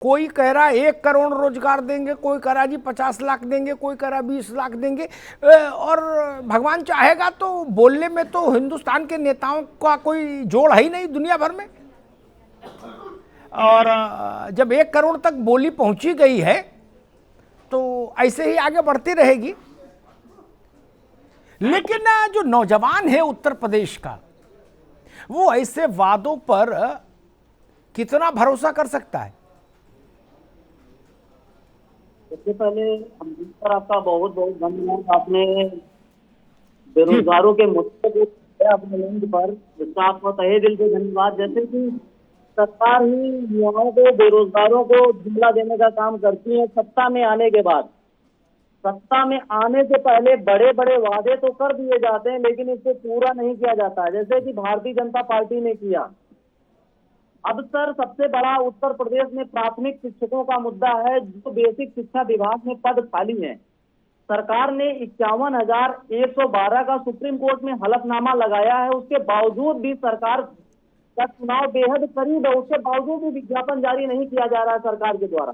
कोई कह रहा 1 करोड़ रोजगार देंगे, कोई कह रहा जी 50 लाख देंगे, कोई कह रहा 20 लाख देंगे। और भगवान चाहेगा तो बोलने में तो हिंदुस्तान के नेताओं का कोई जोड़ है ही नहीं दुनिया भर में। और जब 1 करोड़ तक बोली पहुंची गई है तो ऐसे ही आगे बढ़ती रहेगी। लेकिन जो नौजवान है उत्तर प्रदेश का, वो ऐसे वादों पर कितना भरोसा कर सकता है? सबसे पहले पर आपका बहुत बहुत धन्यवाद। आपने बेरोजगारों के मुद्दे को उठाया अपने मंच पर, इसका आपका तहे दिल से धन्यवाद। जैसे कि सरकार ही युवाओं को, बेरोजगारों को जुमला देने का काम करती है सत्ता में आने के बाद। सत्ता में आने से पहले बड़े बड़े वादे तो कर दिए जाते हैं, लेकिन इसको पूरा नहीं किया जाता है, जैसे कि भारतीय जनता पार्टी ने किया। अब सर, सबसे बड़ा उत्तर प्रदेश में प्राथमिक शिक्षकों का मुद्दा है, जो बेसिक शिक्षा विभाग में पद खाली हैं। सरकार ने 51,112 का सुप्रीम कोर्ट में हलफनामा लगाया है, उसके बावजूद भी सरकार का चुनाव बेहद करीब है, उसके बावजूद भी विज्ञापन जारी नहीं किया जा रहा है सरकार के द्वारा।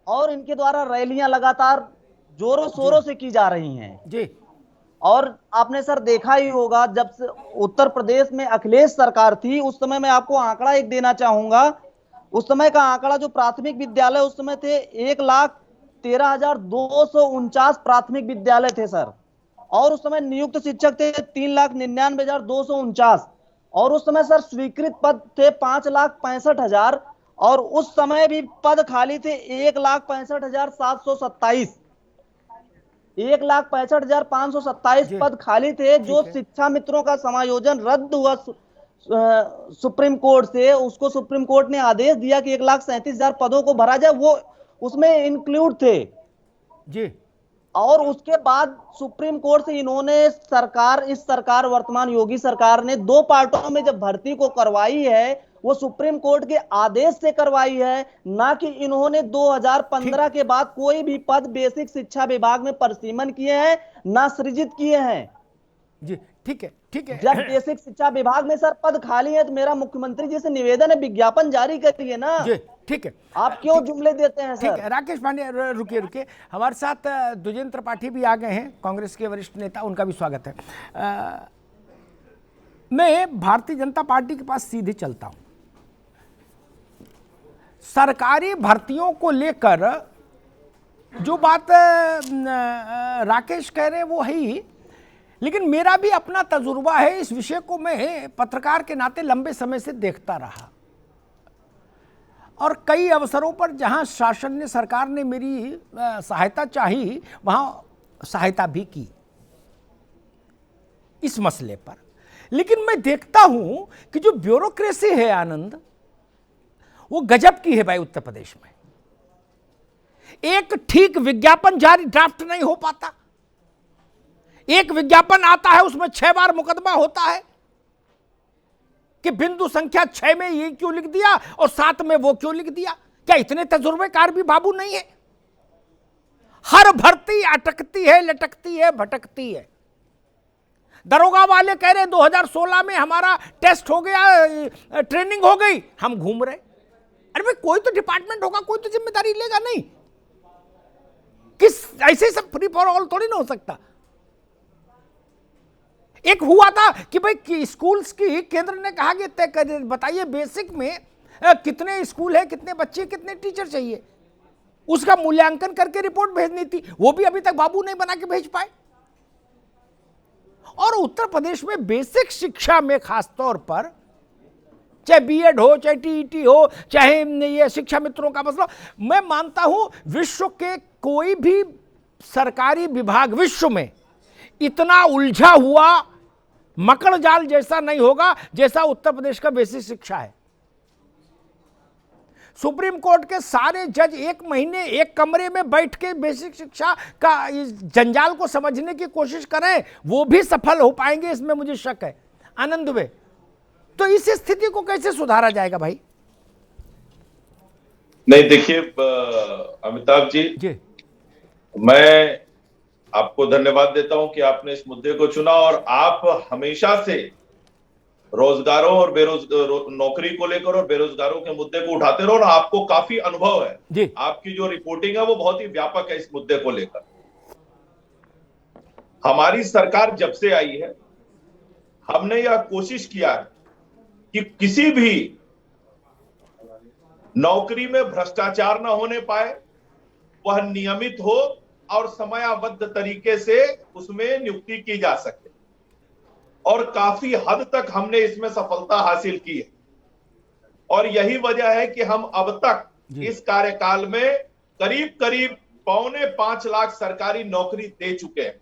और इनके द्वारा रैलियां लगातार जोरों शोरों से की जा रही हैं जी। और आपने सर देखा ही होगा, जब से उत्तर प्रदेश में अखिलेश सरकार थी, उस समय मैं आपको आंकड़ा एक देना चाहूंगा। उस समय का आंकड़ा, जो प्राथमिक विद्यालय उस समय थे, 1,13,249 प्राथमिक विद्यालय थे सर। और उस समय नियुक्त शिक्षक थे 3,99,249। और उस समय सर स्वीकृत पद थे 5,65,000। और उस समय भी पद खाली थे 1,65,727। 1,65,527 पद खाली थे। जो शिक्षा मित्रों का समायोजन रद्द हुआ सुप्रीम कोर्ट से, उसको सुप्रीम कोर्ट ने आदेश दिया कि 1,37,000 पदों को भरा जाए, वो उसमें इंक्लूड थे जी। और उसके बाद सुप्रीम कोर्ट से इन्होंने इस सरकार वर्तमान योगी सरकार ने 2 पार्टों में जब भर्ती को करवाई है, वो सुप्रीम कोर्ट के आदेश से करवाई है, ना कि इन्होंने 2015 के बाद कोई भी पद बेसिक शिक्षा विभाग में परिसीमन किए हैं, ना सृजित किए हैं। जी ठीक है, ठीक है। जब बेसिक शिक्षा विभाग में सर पद खाली है, तो मेरा मुख्यमंत्री जी से निवेदन है, विज्ञापन जारी करिए ना। जी ठीक है। आप क्यों जुमले देते हैं सर? ठीक है राकेश पांडे, रुकिए। हमारे साथ द्विजेंद्र त्रिपाठी भी आ गए हैं, कांग्रेस के वरिष्ठ नेता, उनका भी स्वागत है। मैं भारतीय जनता पार्टी के पास सीधे चलता हूं। सरकारी भर्तियों को लेकर जो बात राकेश कह रहे हैं वो है ही, लेकिन मेरा भी अपना तजुर्बा है। इस विषय को मैं पत्रकार के नाते लंबे समय से देखता रहा और कई अवसरों पर जहां शासन ने, सरकार ने मेरी सहायता चाही, वहां सहायता भी की इस मसले पर। लेकिन मैं देखता हूं कि जो ब्यूरोक्रेसी है आनंद, वो गजब की है भाई उत्तर प्रदेश में। एक ठीक विज्ञापन जारी, ड्राफ्ट नहीं हो पाता। एक विज्ञापन आता है, उसमें 6 बार मुकदमा होता है कि बिंदु संख्या 6 में ये क्यों लिख दिया और 7 में वो क्यों लिख दिया। क्या इतने तजुर्बेकार भी बाबू नहीं है? हर भर्ती अटकती है, लटकती है, भटकती है। दरोगा वाले कह रहे 2016 में हमारा टेस्ट हो गया, ट्रेनिंग हो गई, हम घूम रहे। अरे भाई, कोई तो डिपार्टमेंट होगा, कोई तो जिम्मेदारी लेगा नहीं। किस ऐसे सब फ्री फॉर ऑल थोड़ी ना हो सकता। एक हुआ था कि भाई स्कूल्स की केंद्र ने कहा कि तय कर बताइए बेसिक में कितने स्कूल है, कितने बच्चे, कितने टीचर चाहिए, उसका मूल्यांकन करके रिपोर्ट भेजनी थी। वो भी अभी तक बाबू नहीं बना के भेज पाए। और उत्तर प्रदेश में बेसिक शिक्षा में खासतौर पर, चाहे बीएड हो, चाहे टीईटी हो, चाहे ये शिक्षा मित्रों का मसला, मैं मानता हूं विश्व के कोई भी सरकारी विभाग विश्व में इतना उलझा हुआ मकड़ जाल जैसा नहीं होगा जैसा उत्तर प्रदेश का बेसिक शिक्षा है। सुप्रीम कोर्ट के सारे जज 1 महीने एक कमरे में बैठ के बेसिक शिक्षा का जंजाल को समझने की कोशिश करें, वो भी सफल हो पाएंगे, इसमें मुझे शक है। आनंद दुबे, तो इस स्थिति को कैसे सुधारा जाएगा भाई? नहीं, देखिए अमिताभ जी, मैं आपको धन्यवाद देता हूं कि आपने इस मुद्दे को चुना और आप हमेशा से रोजगारों और नौकरी को लेकर और बेरोजगारों के मुद्दे को उठाते रहो ना, आपको काफी अनुभव है जी। आपकी जो रिपोर्टिंग है वो बहुत ही व्यापक है इस मुद्दे को लेकर। हमारी सरकार जब से आई है हमने यह कोशिश किया है कि किसी भी नौकरी में भ्रष्टाचार न होने पाए, वह नियमित हो और समयाबद्ध तरीके से उसमें नियुक्ति की जा सके, और काफी हद तक हमने इसमें सफलता हासिल की है। और यही वजह है कि हम अब तक इस कार्यकाल में करीब करीब 4.25 लाख सरकारी नौकरी दे चुके हैं।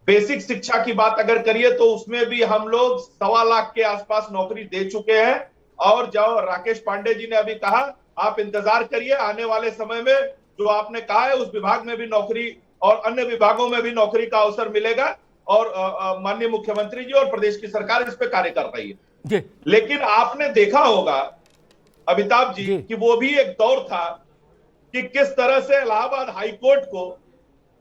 बेसिक शिक्षा की बात अगर करिए तो उसमें भी हम लोग 1.25 लाख के आसपास नौकरी दे चुके हैं। और जो राकेश पांडे जी ने अभी कहा, आप इंतजार करिए, आने वाले समय में जो आपने कहा है उस विभाग में भी नौकरी और अन्य विभागों में भी नौकरी का अवसर मिलेगा, और माननीय मुख्यमंत्री जी और प्रदेश की सरकार इस पे कार्य कर रही है। लेकिन आपने देखा होगा अमिताभ जी कि वो भी एक दौर था कि किस तरह से इलाहाबाद हाईकोर्ट को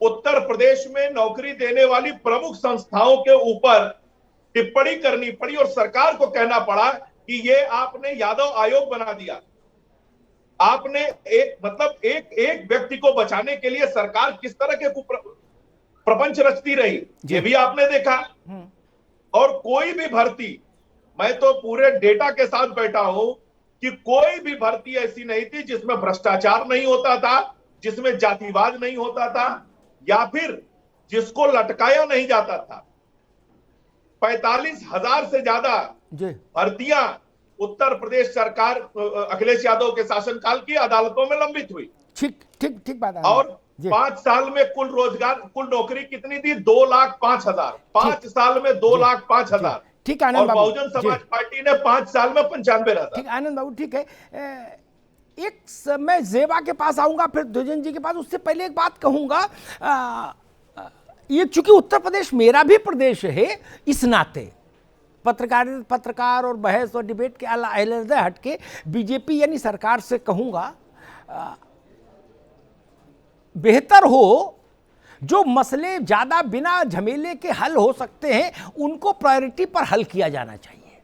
उत्तर प्रदेश में नौकरी देने वाली प्रमुख संस्थाओं के ऊपर टिप्पणी करनी पड़ी और सरकार को कहना पड़ा कि ये आपने यादव आयोग बना दिया। आपने एक व्यक्ति को बचाने के लिए सरकार किस तरह के प्रपंच रचती रही, ये भी आपने देखा। और कोई भी भर्ती, मैं तो पूरे डेटा के साथ बैठा हूं कि कोई भी भर्ती ऐसी नहीं थी जिसमें भ्रष्टाचार नहीं होता था, जिसमें जातिवाद नहीं होता था, या फिर जिसको लटकाया नहीं जाता था। 45,000 से ज्यादा भर्तियां उत्तर प्रदेश सरकार अखिलेश यादव के शासनकाल की अदालतों में लंबित हुई। ठीक बात है। और 5 साल में कुल नौकरी कितनी थी? 2,05,000। 5 साल में 2,05,000। ठीक है आनंद बाबू। और बहुजन समाज पार्टी ने 5 साल में 95,000। ठीक आनंद बाबू, ठीक है। एक मैं जेबा के पास आऊंगा, फिर द्विजन जी के पास। उससे पहले एक बात कहूंगा, ये चूंकि उत्तर प्रदेश मेरा भी प्रदेश है, इस नाते पत्रकार और बहस और डिबेट के अलग हटके बीजेपी यानी सरकार से कहूंगा, बेहतर हो जो मसले ज्यादा बिना झमेले के हल हो सकते हैं उनको प्रायोरिटी पर हल किया जाना चाहिए,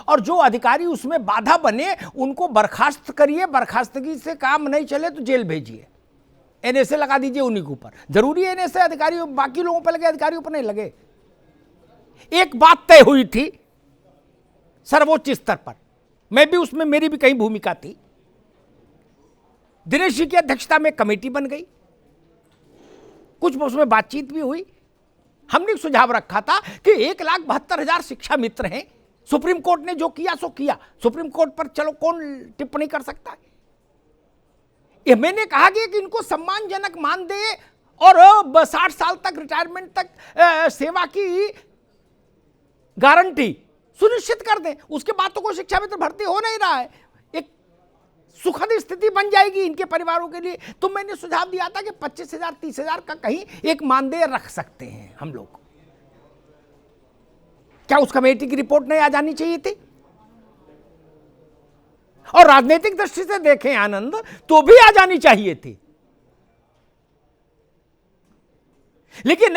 और जो अधिकारी उसमें बाधा बने उनको बर्खास्त करिए। बर्खास्तगी से काम नहीं चले तो जेल भेजिए, एनएसए लगा दीजिए उन्हीं के ऊपर। जरूरी है एनएसए अधिकारियों, बाकी लोगों पर लगे, अधिकारियों पर नहीं लगे। एक बात तय हुई थी सर्वोच्च स्तर पर, मैं भी उसमें, मेरी भी कई भूमिका थी। दिनेश जी की अध्यक्षता में कमेटी बन गई, कुछ उसमें बातचीत भी हुई। हमने सुझाव रखा था कि 1,72,000 शिक्षा मित्र हैं, सुप्रीम कोर्ट ने जो किया सो किया, सुप्रीम कोर्ट पर चलो कौन टिप्पणी कर सकता है। ये मैंने कहा कि इनको सम्मानजनक मान दे और 60 साल तक रिटायरमेंट तक सेवा की गारंटी सुनिश्चित कर दें। उसके बाद तो कोई शिक्षा मित्र भर्ती हो नहीं रहा है, एक सुखद स्थिति बन जाएगी इनके परिवारों के लिए। तो मैंने सुझाव दिया था कि 25,000 30,000 का कहीं एक मानदेय रख सकते हैं हम लोग। क्या उस कमेटी की रिपोर्ट नहीं आ जानी चाहिए थी? और राजनीतिक दृष्टि से देखें आनंद, तो भी आ जानी चाहिए थी। लेकिन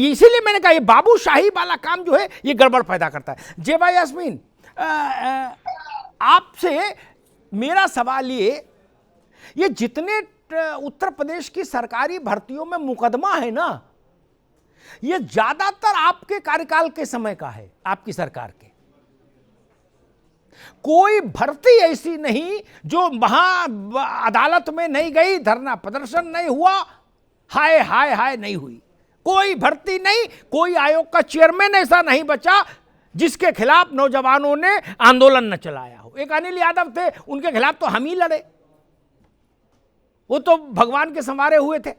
इसीलिए मैंने कहा ये बाबूशाही वाला काम जो है ये गड़बड़ पैदा करता है। जेबा यास्मीन, आपसे मेरा सवाल ये जितने उत्तर प्रदेश की सरकारी भर्तियों में मुकदमा है ना, ये ज्यादातर आपके कार्यकाल के समय का है, आपकी सरकार के। कोई भर्ती ऐसी नहीं जो वहां अदालत में नहीं गई, धरना प्रदर्शन नहीं हुआ, हाय हाय हाय नहीं हुई। कोई भर्ती नहीं, कोई आयोग का चेयरमैन ऐसा नहीं बचा जिसके खिलाफ नौजवानों ने आंदोलन न चलाया हो। एक अनिल यादव थे, उनके खिलाफ तो हम ही लड़े, वो तो भगवान के संवारे हुए थे।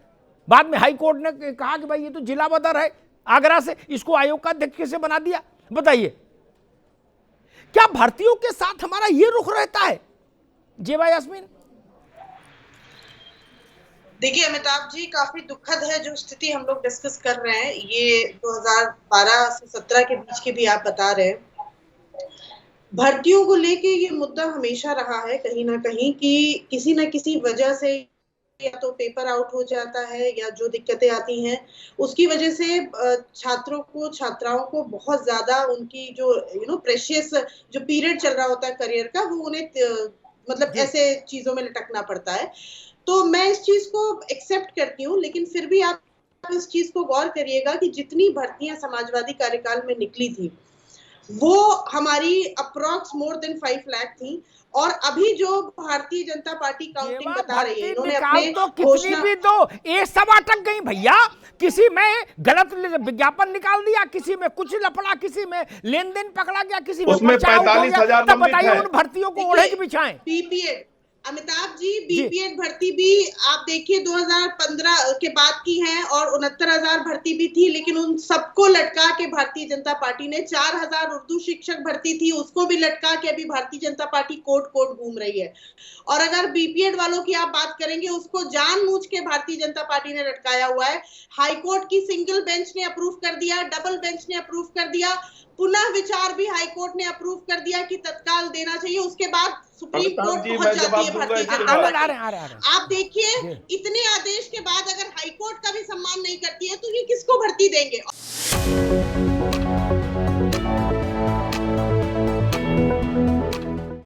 बाद में हाई कोर्ट ने कहा कि भाई ये तो जिला बदर है आगरा से, इसको आयोग का अध्यक्ष कैसे बना दिया? बताइए, क्या भर्तियों के साथ हमारा ये रुख रहता है? जेबा यास्मीन, देखिए अमिताभ जी, काफी दुखद है जो स्थिति हम लोग डिस्कस कर रहे हैं। ये 2012 से 17 के बीच के भी आप बता रहे हैं। भर्तियों को लेके ये मुद्दा हमेशा रहा है कहीं ना कहीं कि किसी न किसी वजह से या तो पेपर आउट हो जाता है या जो दिक्कतें आती हैं उसकी वजह से छात्रों को छात्राओं को बहुत ज्यादा उनकी जो प्रेशियस जो पीरियड चल रहा होता है करियर का वो उन्हें मतलब ऐसे चीजों में लटकना पड़ता है। तो मैं इस चीज को एक्सेप्ट करती हूँ, लेकिन फिर भी आप इस चीज को गौर करिएगा कि जितनी भर्तियां समाजवादी कार्यकाल में निकली थी वो हमारी अप्रॉक्स मोर देन 5 लाख थी, और अभी जो भारतीय जनता पार्टी काउंटिंग बता रही है, इन्होंने अपने तो कितनी भी दो ये सब अटक गई भैया। किसी में गलत विज्ञापन निकाल दिया, किसी में कुछ लफड़ा, किसी में लेन देन पकड़ा गया, किसी में उसमें 45,000 तब बताइए उन भर्तियों को ओढ़े की बिछाएं। बीपीएड अमिताभ जी, बीपीएड भर्ती भी आप देखिए 2015 के बाद की है और 69,000 भर्ती भी थी, लेकिन उन सबको लटका के भारतीय जनता पार्टी ने 4,000 उर्दू शिक्षक भर्ती थी, उसको भी लटका के अभी Bharatiya Janata party court court घूम रही है। और अगर बीपीएड वालों की आप बात करेंगे, उसको जानबूझ के भारतीय जनता पार्टी ने लटकाया हुआ है। हाईकोर्ट की सिंगल बेंच ने अप्रूव कर दिया, डबल बेंच ने अप्रूव कर दिया, पुनः विचार भी हाईकोर्ट ने अप्रूव कर दिया कि तत्काल देना चाहिए, उसके बाद सुप्रीम कोर्ट पहुंच जाती है भारतीय जनता पार्टी। आप देखिए इतने आदेश के बाद अगर हाईकोर्ट का भी सम्मान नहीं करती है तो ये किसको भर्ती देंगे।